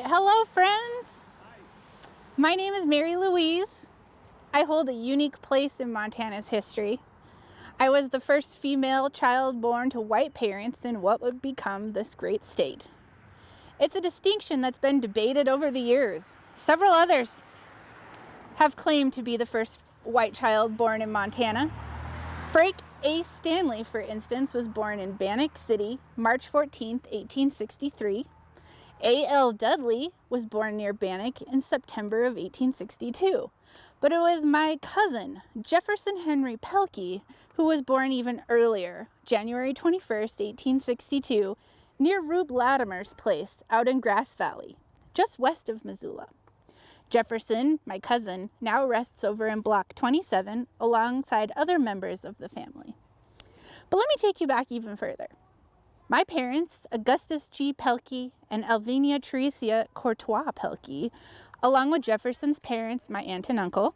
Hello, friends. My name is Mary Louise. I hold a unique place in Montana's history. I was the first female child born to white parents in what would become this great state. It's a distinction that's been debated over the years. Several others have claimed to be the first white child born in Montana. Frank A. Stanley, for instance, was born in Bannock City, March 14, 1863. A.L. Dudley was born near Bannock in September of 1862. But it was my cousin, Jefferson Henry Pelkey, who was born even earlier, January 21st, 1862, near Rube Latimer's place out in Grass Valley, just west of Missoula. Jefferson, my cousin, now rests over in Block 27 alongside other members of the family. But let me take you back even further. My parents, Augustus G. Pelkey and Alvinia Teresia Courtois Pelkey, along with Jefferson's parents, my aunt and uncle,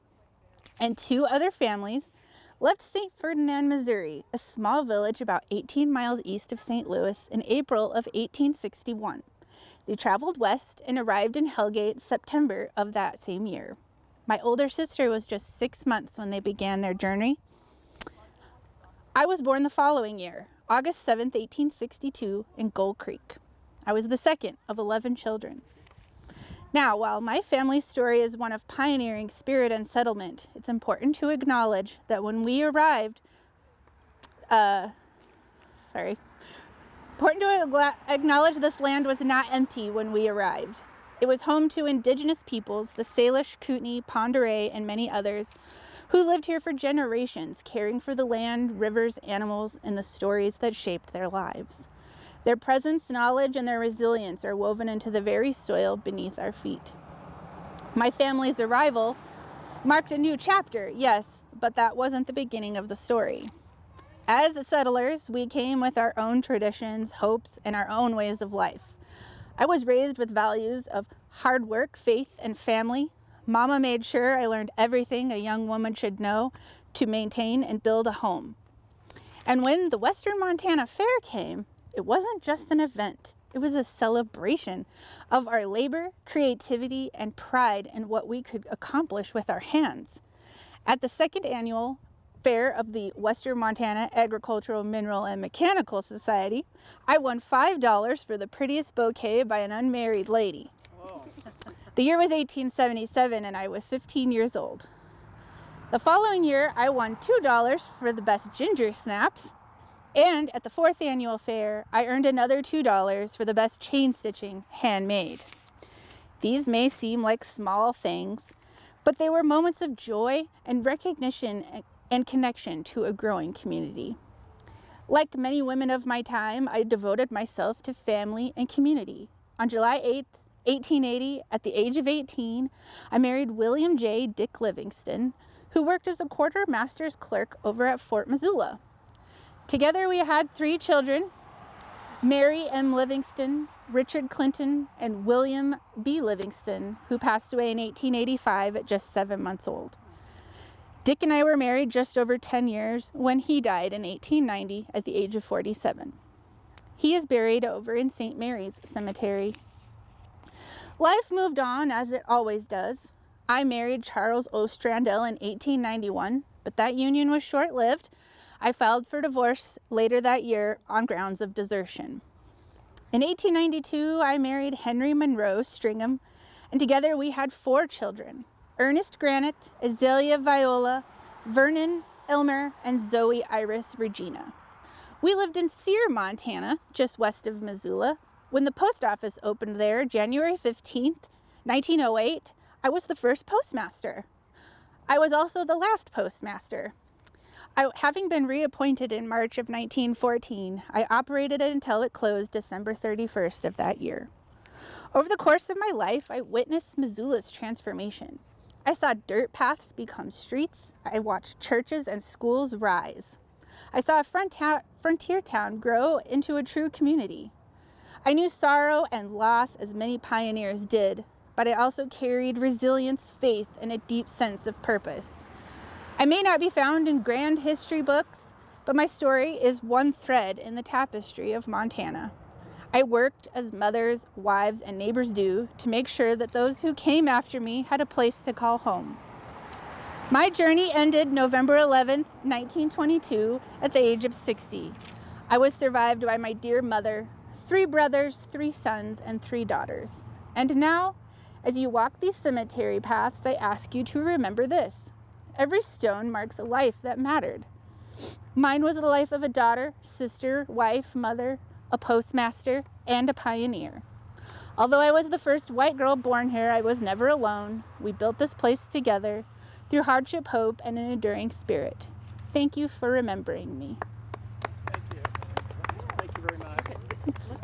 and two other families, left St. Ferdinand, Missouri, a small village about 18 miles east of St. Louis, in April of 1861. They traveled west and arrived in Hellgate September of that same year. My older sister was just 6 months when they began their journey. I was born the following year, August 7th, 1862, in Gold Creek. I was the second of 11 children. Now, while my family's story is one of pioneering spirit and settlement, it's important to acknowledge that when we arrived, acknowledge this land was not empty when we arrived. It was home to indigenous peoples, the Salish, Cooney, Ponderay, and many others, who lived here for generations, caring for the land, rivers, animals, and the stories that shaped their lives. Their presence, knowledge, and their resilience are woven into the very soil beneath our feet. My family's arrival marked a new chapter, yes, but that wasn't the beginning of the story. As settlers, we came with our own traditions, hopes, and our own ways of life. I was raised with values of hard work, faith, and family. Mama made sure I learned everything a young woman should know to maintain and build a home. And when the Western Montana Fair came, it wasn't just an event. It was a celebration of our labor, creativity, and pride in what we could accomplish with our hands. At the second annual fair of the Western Montana Agricultural, Mineral, and Mechanical Society, I won $5 for the prettiest bouquet by an unmarried lady. The year was 1877, and I was 15 years old. The following year, I won $2 for the best ginger snaps, and at the fourth annual fair, I earned another $2 for the best chain stitching, handmade. These may seem like small things, but they were moments of joy and recognition and connection to a growing community. Like many women of my time, I devoted myself to family and community. On July 8th, 1880, at the age of 18, I married William J. Dick Livingston, who worked as a quartermaster's clerk over at Fort Missoula. Together we had 3 children, Mary M. Livingston, Richard Clinton, and William B. Livingston, who passed away in 1885 at just 7 months old. Dick and I were married just over 10 years when he died in 1890 at the age of 47. He is buried over in St. Mary's Cemetery. Life moved on as it always does. I married Charles Ostrandell in 1891, but that union was short-lived. I filed for divorce later that year on grounds of desertion. In 1892, I married Henry Monroe Stringham, and together we had 4 children: Ernest Granite, Azalea Viola, Vernon Elmer, and Zoe Iris Regina. We lived in Sear, Montana, just west of Missoula. When the post office opened there, January 15th, 1908, I was the first postmaster. I was also the last postmaster. Having been reappointed in March of 1914, I operated it until it closed December 31st of that year. Over the course of my life, I witnessed Missoula's transformation. I saw dirt paths become streets. I watched churches and schools rise. I saw a frontier town grow into a true community. I knew sorrow and loss as many pioneers did, but I also carried resilience, faith, and a deep sense of purpose. I may not be found in grand history books, but my story is one thread in the tapestry of Montana. I worked as mothers, wives, and neighbors do to make sure that those who came after me had a place to call home. My journey ended November 11th, 1922, at the age of 60. I was survived by my dear mother, 3 brothers, 3 sons, and 3 daughters. And now, as you walk these cemetery paths, I ask you to remember this. Every stone marks a life that mattered. Mine was the life of a daughter, sister, wife, mother, a postmaster, and a pioneer. Although I was the first white girl born here, I was never alone. We built this place together through hardship, hope, and an enduring spirit. Thank you for remembering me. Thank you. Thank you very much. Thanks.